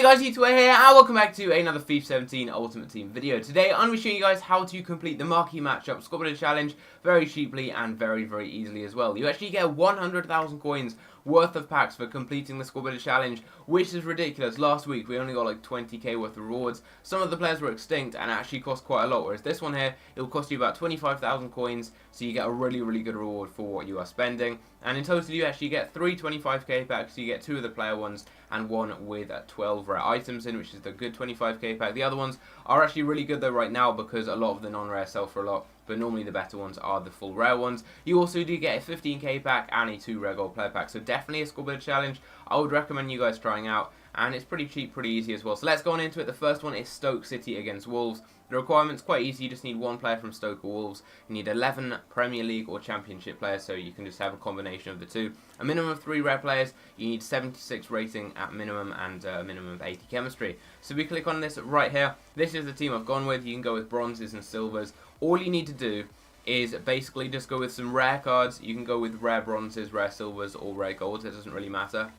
guys, YouTube here, and welcome back to another FIFA 17 Ultimate Team video. Today, I'm going to be showing you guys how to complete the Marquee matchup squad builder challenge very cheaply and very easily as well. You actually get 100,000 coins worth of packs for completing the squad builder challenge, which is ridiculous. Last week, we only got like 20k worth of rewards. Some of the players were extinct and actually cost quite a lot, whereas this one here, it will cost you about 25,000 coins, so you get a really good reward for what you are spending. And in total, you actually get 3 25k packs, so you get 2 of the player ones and 1 with 12 rare items in, which is the good 25k pack. The other ones are actually really good though right now because a lot of the non-rare sell for a lot, but normally the better ones are the full rare ones. You also do get a 15k pack and a 2 rare gold player pack, so definitely a squad builder challenge I would recommend you guys trying out, and it's pretty cheap, pretty easy as well. So let's go on into it. The first one is Stoke City against Wolves. The requirement's quite easy. You just need 1 player from Stoke or Wolves. You need 11 Premier League or Championship players, so you can just have a combination of the two. A minimum of 3 rare players. You need 76 rating at minimum and a minimum of 80 chemistry. So we click on this right here. This is the team I've gone with. You can go with bronzes and silvers. All you need to do is basically just go with some rare cards. You can go with rare bronzes, rare silvers, or rare golds. It doesn't really matter.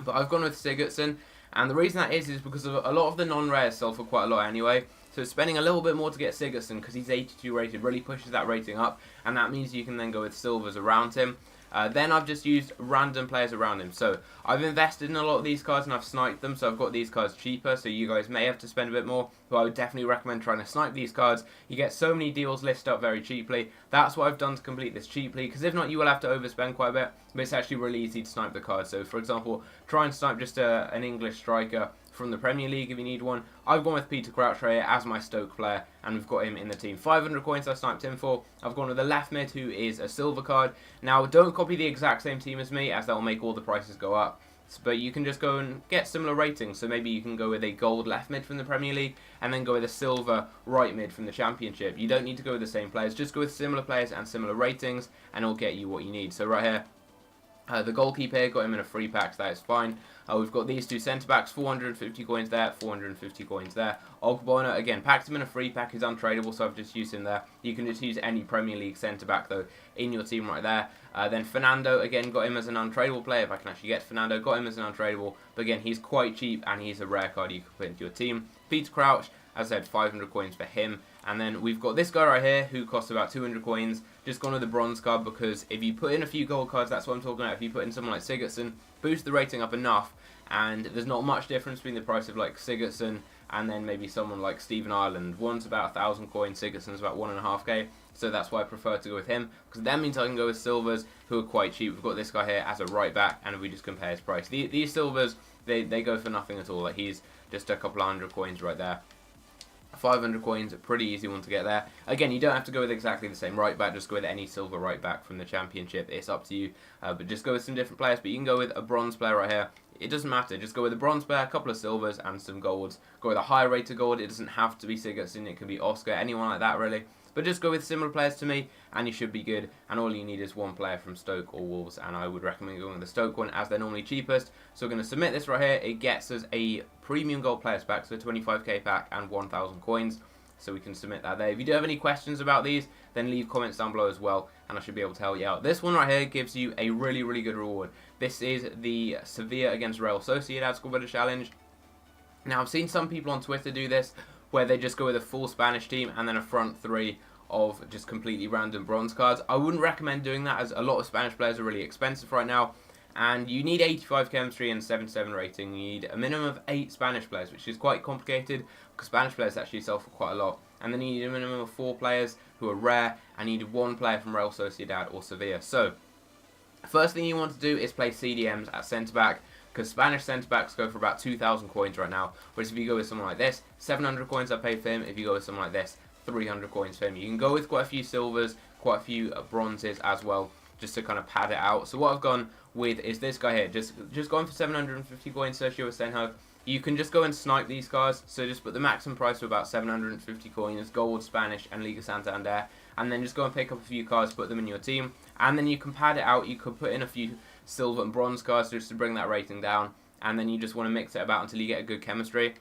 But I've gone with Sigurdsson, and the reason that is because of a lot of the non-rares sell for quite a lot anyway. So spending a little bit more to get Sigurdsson, because he's 82 rated, really pushes that rating up, and that means you can then go with silvers around him. Then I've just used random players around him. So I've invested in a lot of these cards and I've sniped them, so I've got these cards cheaper, so you guys may have to spend a bit more, but I would definitely recommend trying to snipe these cards. You get so many deals listed up very cheaply. That's what I've done to complete this cheaply, because if not you will have to overspend quite a bit, but it's actually really easy to snipe the cards. So for example, try and snipe just an English striker from the Premier League if you need one. I've gone with Peter Crouch right here as my Stoke player, and we've got him in the team. 500 coins I sniped him for. I've gone with a left mid who is a silver card. Now don't copy the exact same team as me, as that will make all the prices go up. But you can just go and get similar ratings. So maybe you can go with a gold left mid from the Premier League and then go with a silver right mid from the Championship. You don't need to go with the same players, just go with similar players and similar ratings, and it'll get you what you need. So right here, the goalkeeper here, got him in a free pack, so that is fine. We've got these 2 centre-backs, 450 coins there, 450 coins there. Ogbonna, again, packed him in a free pack, is untradeable, so I've just used him there. You can just use any Premier League centre-back, though, in your team right there. Then Fernando, again, got him as an untradeable player, if I can actually get Fernando, got him as an untradeable, but again, he's quite cheap, and he's a rare card you can put into your team. Peter Crouch, as I said, 500 coins for him. And then we've got this guy right here who costs about 200 coins. Just gone with the bronze card because if you put in a few gold cards, that's what I'm talking about. If you put in someone like Sigurdsson, boost the rating up enough, and there's not much difference between the price of like Sigurdsson and then maybe someone like Stephen Ireland. One's about 1,000 coins, Sigurdsson's about 1.5k. So that's why I prefer to go with him, because that means I can go with silvers who are quite cheap. We've got this guy here as a right back, and we just compare his price. These silvers, they go for nothing at all. Like, he's just a couple of 100 coins right there. 500 coins, a pretty easy one to get there. Again, you don't have to go with exactly the same right back, just go with any silver right back from the Championship. It's up to you, but just go with some different players. But you can go with a bronze player right here. It doesn't matter, just go with a bronze player, a couple of silvers and some golds. Go with a higher rated gold. It doesn't have to be Sigurdsson, it can be Oscar, anyone like that really. But just go with similar players to me and you should be good, and all you need is 1 player from Stoke or Wolves, and I would recommend going with the Stoke one as they're normally cheapest. So we're going to submit this right here. It gets us a premium gold players pack, so a 25k pack and 1,000 coins. So we can submit that there. If you do have any questions about these, then leave comments down below as well, and I should be able to help you out. This one right here gives you a really good reward. This is the Sevilla against Real Sociedad squad builder challenge. Now I've seen some people on Twitter do this, where they just go with a full Spanish team and then a front 3 of just completely random bronze cards. I wouldn't recommend doing that, as a lot of Spanish players are really expensive right now, and you need 85 chemistry and 77 rating. You need a minimum of 8 Spanish players, which is quite complicated because Spanish players actually sell for quite a lot. And then you need a minimum of 4 players who are rare, and you need 1 player from Real Sociedad or Sevilla. So first thing you want to do is play CDMs at centre back, because Spanish centre backs go for about 2,000 coins right now. Whereas if you go with someone like this, 700 coins I paid for him. If you go with someone like this, 300 coins for him. You can go with quite a few silvers, quite a few bronzes as well, just to kind of pad it out. So what I've gone with is this guy here, just going for 750 coins, Sergio Asenjo. You can just go and snipe these cards, so just put the maximum price to about 750 coins, gold, Spanish, and Liga Santander, and then just go and pick up a few cards, put them in your team, and then you can pad it out. You could put in a few silver and bronze cards just to bring that rating down, and then you just want to mix it about until you get a good chemistry.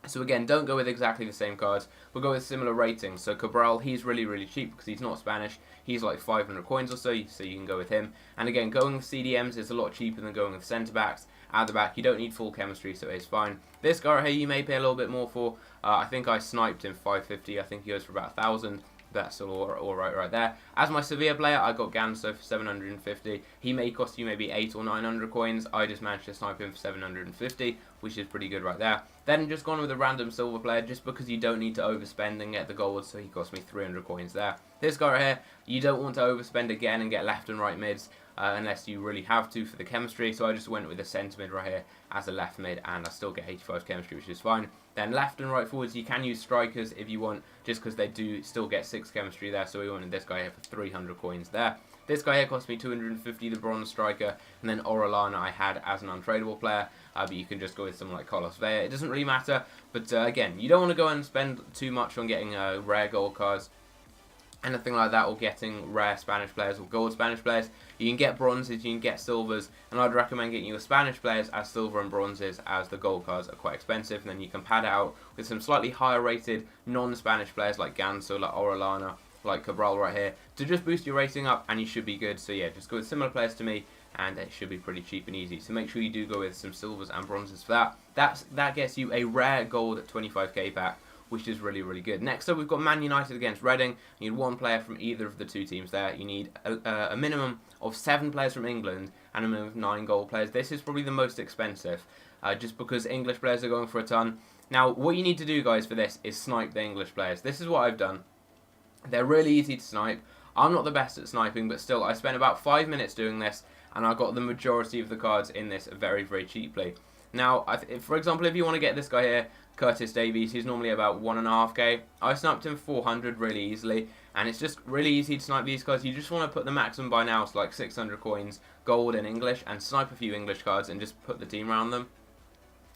So again, don't go with exactly the same cards, but go with similar ratings. So Cabral, he's really cheap because he's not Spanish. He's like 500 coins or so you can go with him. And again, going with CDMs is a lot cheaper than going with centre-backs. at the back. You don't need full chemistry, so it's fine. This guy right here, you may pay a little bit more for. I think I sniped him 550. I think he goes for about 1,000. That's still all right there. As my Sevilla player, I got Ganso for 750. He may cost you maybe 800 or 900 coins. I just managed to snipe him for 750, which is pretty good right there. Then just gone with a random silver player, just because you don't need to overspend and get the gold, so he cost me 300 coins there. This guy right here, you don't want to overspend again and get left and right mids, unless you really have to for the chemistry, so I just went with a centre mid right here as a left mid, and I still get 85 chemistry, which is fine. Then left and right forwards, you can use strikers if you want, just because they do still get 6 chemistry there, so we wanted this guy here for 300 coins there. This guy here cost me 250, the bronze striker, and then Orellana I had as an untradeable player, but you can just go with someone like Carlos Vela. It doesn't really matter, but again, you don't want to go and spend too much on getting rare gold cards, anything like that, or getting rare Spanish players or gold Spanish players. You can get bronzes, you can get silvers, and I'd recommend getting your Spanish players as silver and bronzes, as the gold cards are quite expensive, and then you can pad it out with some slightly higher rated non-Spanish players like Ganso, like Orellana, like Cabral right here, to just boost your rating up, and you should be good. So yeah, just go with similar players to me, and it should be pretty cheap and easy. So make sure you do go with some silvers and bronzes for that. That gets you a rare gold 25k pack, which is really, really good. Next up, we've got Man United against Reading. You need one player from either of the two teams there. You need a minimum of 7 players from England and a minimum of 9 gold players. This is probably the most expensive, just because English players are going for a ton. Now, what you need to do, guys, for this is snipe the English players. This is what I've done. They're really easy to snipe. I'm not the best at sniping, but still, I spent about 5 minutes doing this, and I got the majority of the cards in this very, very cheaply. Now, for example, if you want to get this guy here, Curtis Davies, he's normally about 1.5k. I sniped him 400 really easily, and it's just really easy to snipe these cards. You just want to put the maximum by now, so like 600 coins, gold and English, and snipe a few English cards and just put the team around them.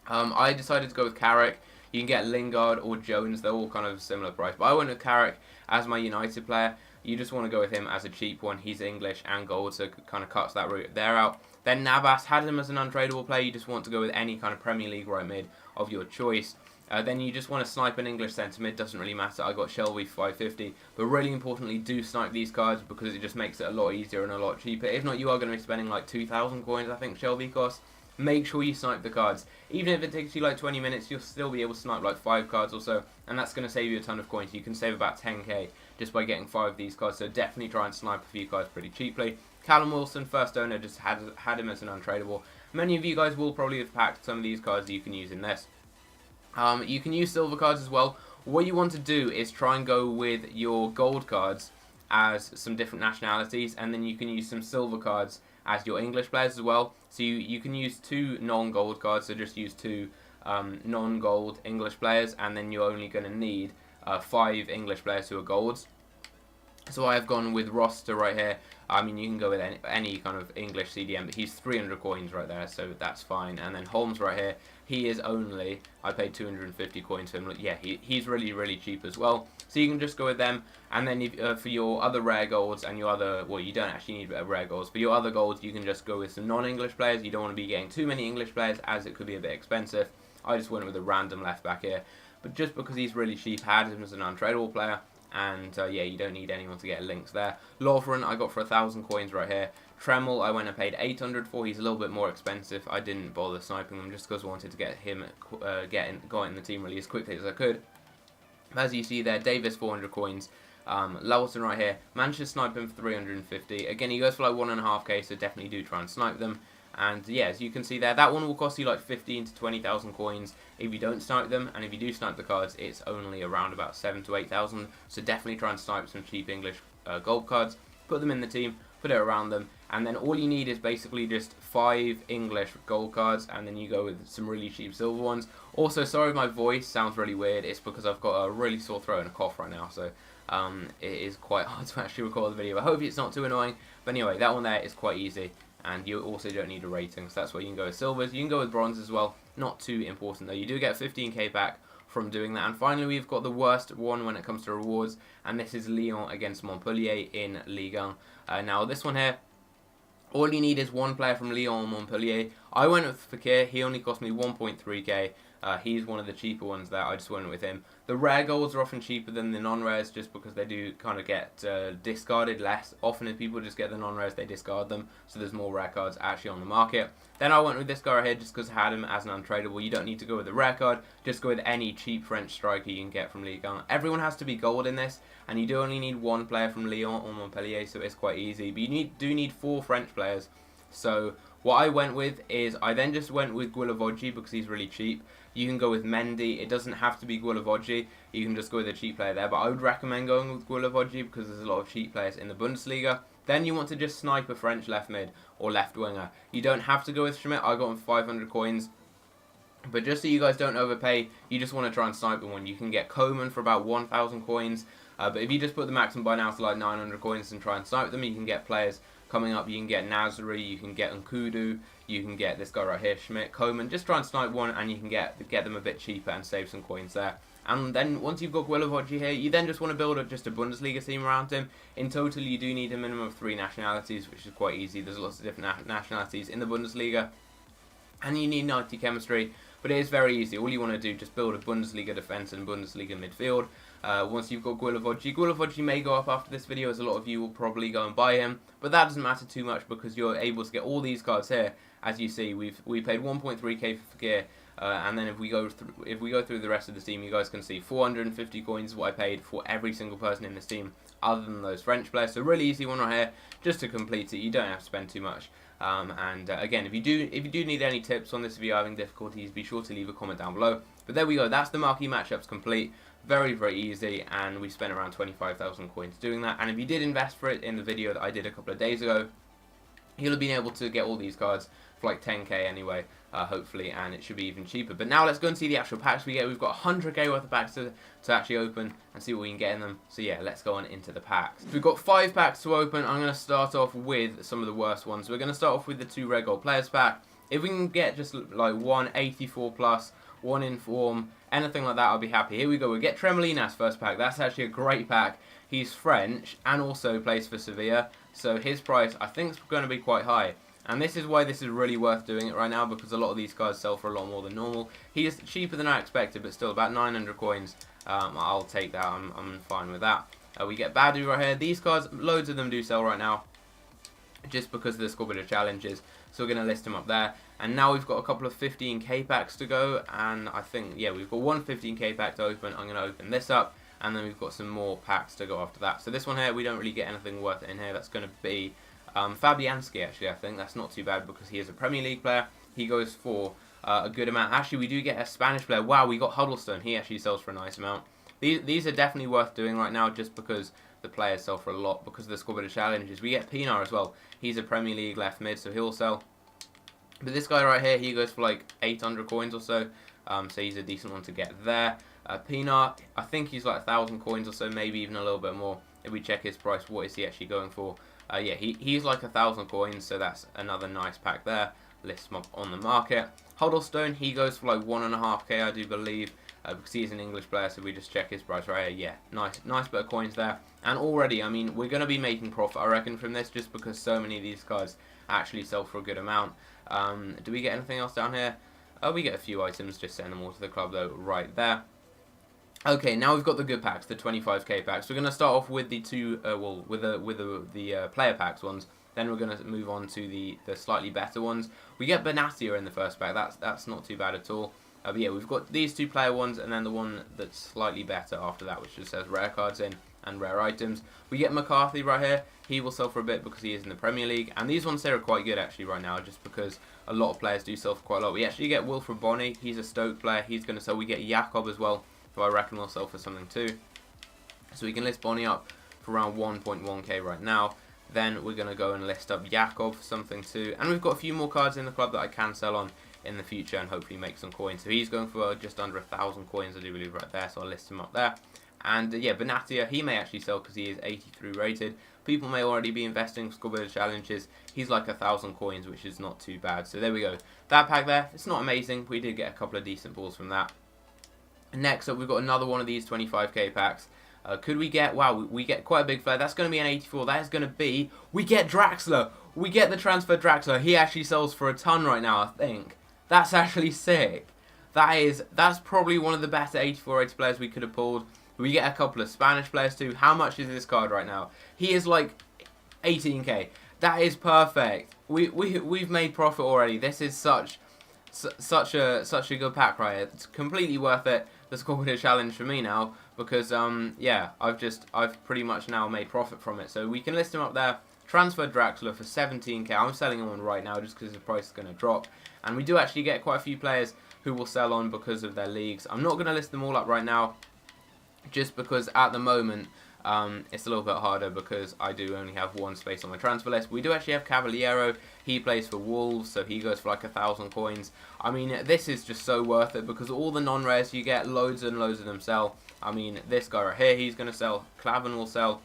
I decided to go with Carrick. You can get Lingard or Jones, they're all kind of similar price, but I went with Carrick as my United player. You just want to go with him as a cheap one. He's English and gold, so it kind of cuts that route there out. Then Navas, had him as an untradeable player. You just want to go with any kind of Premier League right mid of your choice. Then you just want to snipe an English centre mid, doesn't really matter. I got Shelby 550, but really importantly, do snipe these cards because it just makes it a lot easier and a lot cheaper. If not, you are going to be spending like 2,000 coins, I think Shelby costs. Make sure you snipe the cards. Even if it takes you like 20 minutes, you'll still be able to snipe like 5 cards or so, and that's going to save you a ton of coins. You can save about 10k just by getting 5 of these cards, so definitely try and snipe a few cards pretty cheaply. Callum Wilson, first owner, just had him as an untradeable. Many of you guys will probably have packed some of these cards that you can use in this. You can use silver cards as well. What you want to do is try and go with your gold cards as some different nationalities, and then you can use some silver cards as your English players as well. So you can use 2 non-gold cards, so just use 2 non-gold English players, and then you're only going to need 5 English players who are golds. So I have gone with Roster right here. I mean, you can go with any kind of English CDM, but he's 300 coins right there, so that's fine. And then Holmes right here, he is only, I paid 250 coins for him. Yeah, he's really, really cheap as well. So you can just go with them. And then if, for your other rare golds and your other, well, you don't actually need rare golds. For your other golds, you can just go with some non-English players. You don't want to be getting too many English players, as it could be a bit expensive. I just went with a random left back here. But just because he's really cheap, had him as an untradeable player. And yeah, you don't need anyone to get links there. Lovren, I got for 1,000 coins right here. Tremel, I went and paid 800 for. He's a little bit more expensive. I didn't bother sniping him just because I wanted to get him got in the team really as quickly as I could. As you see there, Davis 400 coins. Lawson right here, managed to snipe him for 350. Again, he goes for like 1.5k, so definitely do try and snipe them. And yeah, as you can see there, that one will cost you like 15 to 20,000 coins if you don't snipe them, and if you do snipe the cards, it's only around about 7 to 8,000. So definitely try and snipe some cheap English gold cards, put them in the team, put it around them, and then all you need is basically just 5 English gold cards, and then you go with some really cheap silver ones. Also, sorry if my voice sounds really weird, it's because I've got a really sore throat and a cough right now, so it is quite hard to actually record the video. I hope it's not too annoying, but anyway, that one there is quite easy. And you also don't need a rating, so that's where you can go with silvers. You can go with bronze as well, not too important though. You do get 15k back from doing that. And finally, we've got the worst one when it comes to rewards, and this is Lyon against Montpellier in Ligue 1. Now, this one here, all you need is one player from Lyon or Montpellier. I went with Fakir. He only cost me 1.3k. He's one of the cheaper ones there. I just went with him. The rare golds are often cheaper than the non-rares just because they do kind of get discarded less. Often if people just get the non-rares, they discard them. So there's more rare cards actually on the market. Then I went with this guy right here just because I had him as an untradeable. You don't need to go with the rare card. Just go with any cheap French striker you can get from Ligue 1. Everyone has to be gold in this. And you do only need one player from Lyon or Montpellier. So it's quite easy. But you do need 4 French players. So what I went with is I then just went with Guilavoggi because he's really cheap. You can go with Mendy. It doesn't have to be Guilavoggi. You can just go with a cheap player there. But I would recommend going with Guilavoggi because there's a lot of cheap players in the Bundesliga. Then you want to just snipe a French left mid or left winger. You don't have to go with Schmidt. I got him 500 coins. But just so you guys don't overpay, you just want to try and snipe one. You can get Coman for about 1,000 coins. But if you just put the maximum buy now to like 900 coins and try and snipe them, you can get players coming up. You can get Nasri, you can get Nkudu, you can get this guy right here, Schmidt, Coman. Just try and snipe one and you can get them a bit cheaper and save some coins there. And then once you've got Guilavoggi here, you then just want to build just a Bundesliga team around him. In total, you do need a minimum of 3 nationalities, which is quite easy. There's lots of different nationalities in the Bundesliga. And you need 90 chemistry, but it is very easy. All you want to do, just build a Bundesliga defense and Bundesliga midfield. Once you've got Guilavoggi may go up after this video, as a lot of you will probably go and buy him. But that doesn't matter too much because you're able to get all these cards here. As you see, we paid 1.3k for Fakir. And then if we go through the rest of the team, you guys can see 450 coins is what I paid for every single person in this team, other than those French players. So really easy one right here, just to complete it. You don't have to spend too much. Again, if you do need any tips on this, if you're having difficulties, be sure to leave a comment down below. But there we go. That's the marquee matchups complete. Very, very easy, and we spent around 25,000 coins doing that. And if you did invest for it in the video that I did a couple of days ago, you'll have been able to get all these cards for like 10k anyway, hopefully, and it should be even cheaper. But now let's go and see the actual packs we get. We've got 100k worth of packs to actually open and see what we can get in them. So yeah, let's go on into the packs. We've got 5 packs to open. I'm going to start off with some of the worst ones. We're going to start off with the 2 Red Gold Players pack. If we can get just like 184 plus, 1 in form, anything like that, I'll be happy. Here we go. We get Tremolinas first pack. That's actually a great pack. He's French and also plays for Sevilla, so his price I think is going to be quite high. And this is why this is really worth doing it right now, because a lot of these cards sell for a lot more than normal. He is cheaper than I expected, but still about 900 coins. I'll take that. I'm fine with that. We get Badu right here. These cards, loads of them do sell right now, just because of the squad builder challenges. So we're going to list them up there. And now we've got a couple of 15k packs to go, and I think, yeah, we've got one 15k pack to open. I'm going to open this up, and then we've got some more packs to go after that. So this one here, we don't really get anything worth it in here. That's going to be Fabianski, actually. I think that's not too bad because he is a Premier League player. He goes for a good amount. Actually, we do get a Spanish player. Wow, we got Huddlestone. He actually sells for a nice amount. These are definitely worth doing right now, just because the players sell for a lot because of the squad builder challenges. We get Pinar as well. He's a Premier League left mid, so he'll sell. But this guy right here, he goes for like 800 coins or so. So he's a decent one to get there. Pinar, I think he's like 1,000 coins or so, maybe even a little bit more. If we check his price, what is he actually going for? Yeah, he's like 1,000 coins, so that's another nice pack there. List him up on the market. Huddlestone, he goes for like 1.5k, I do believe, because he's an English player, so we just check his price right here. Yeah, nice bit of coins there. And already, I mean, we're going to be making profit, I reckon, from this, just because so many of these cards actually sell for a good amount. Do we get anything else down here? We get a few items, just send them all to the club, though, right there. Okay, now we've got the good packs, the 25k packs. We're going to start off with the the player packs ones. Then we're going to move on to the slightly better ones. We get Benatia in the first pack. That's not too bad at all. But yeah, we've got these 2 player ones, and then the one that's slightly better after that, which just says rare cards in and rare items. We get McCarthy right here. He will sell for a bit because he is in the Premier League. And these ones here are quite good actually right now, just because a lot of players do sell for quite a lot. We actually get Wilfred Bonney. He's a Stoke player. He's going to sell. We get Jakob as well, who I reckon will sell for something too. So we can list Bonney up for around 1.1k right now. Then we're going to go and list up Jakob for something too. And we've got a few more cards in the club that I can sell on in the future and hopefully make some coins. So he's going for just under 1,000 coins, I do believe, right there. So I'll list him up there. And yeah, Benatia, he may actually sell because he is 83 rated. People may already be investing for squad builder challenges. He's like 1,000 coins, which is not too bad. So there we go. That pack there, it's not amazing. We did get a couple of decent balls from that. Next up, we've got another one of these 25k packs. Could we get, wow, we get quite a big flare. That's going to be an 84. That is going to be, we get Draxler. We get the transfer Draxler. He actually sells for a ton right now, I think. That's actually sick. That's probably one of the better 84-80 players we could have pulled. We get a couple of Spanish players too. How much is this card right now? He is like 18k. That is perfect. We've made profit already. This is such a good pack right here. It's completely worth it. The Scorpion challenge for me now because yeah, I've pretty much now made profit from it. So we can list him up there. Transfer Draxler for 17k. I'm selling him on right now just because the price is going to drop. And we do actually get quite a few players who will sell on because of their leagues. I'm not going to list them all up right now just because at the moment it's a little bit harder because I do only have one space on my transfer list. We do actually have Cavallero. He plays for Wolves, so he goes for like 1,000 coins. I mean, this is just so worth it because all the non-rares you get, loads and loads of them sell. I mean, this guy right here, he's going to sell. Klavan will sell.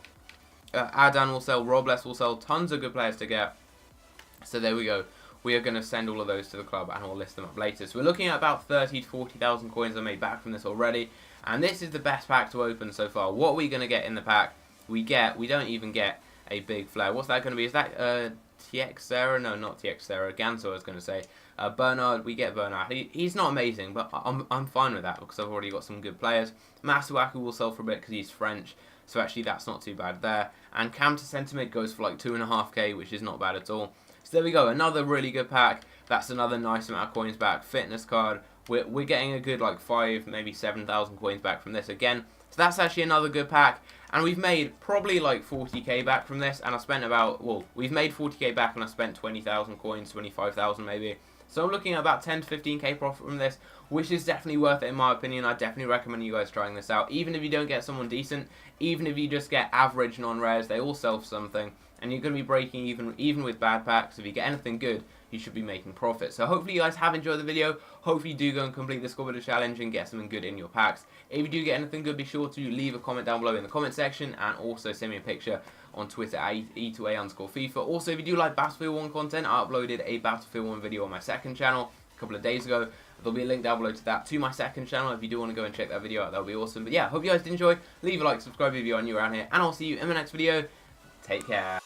Adan will sell. Robles will sell. Tons of good players to get. So there we go. We are going to send all of those to the club and we'll list them up later. So we're looking at about 30 to 40,000 coins I made back from this already. And this is the best pack to open so far. What are we going to get in the pack? We don't even get a big flare. What's that going to be? Is that TX Sarah? No, not TX Sarah. Ganso I was going to say. Bernard, we get Bernard. He's not amazing, but I'm fine with that because I've already got some good players. Masuaku will sell for a bit because he's French. So actually that's not too bad there. And Cam to centre mid goes for like 2.5k, which is not bad at all. So there we go, another really good pack. That's another nice amount of coins back. Fitness card. We're getting a good like 5, maybe 7,000 coins back from this again. So that's actually another good pack. And we've made probably like 40k back from this. And I spent about, well, we've made 40k back and I spent 20,000 coins, 25,000 maybe. So I'm looking at about 10 to 15k profit from this, which is definitely worth it in my opinion. I definitely recommend you guys trying this out. Even if you don't get someone decent, even if you just get average non-rares, they all sell for something. And you're going to be breaking even with bad packs. If you get anything good, you should be making profit. So hopefully you guys have enjoyed the video. Hopefully you do go and complete the Scorpion challenge and get something good in your packs. If you do get anything good, be sure to leave a comment down below in the comment section. And also send me a picture on Twitter at E2A_FIFA. Also, if you do like Battlefield 1 content, I uploaded a Battlefield 1 video on my second channel a couple of days ago. There'll be a link down below to that, to my second channel. If you do want to go and check that video out, that'll be awesome. But yeah, hope you guys did enjoy. Leave a like, subscribe if you're new around here. And I'll see you in my next video. Take care.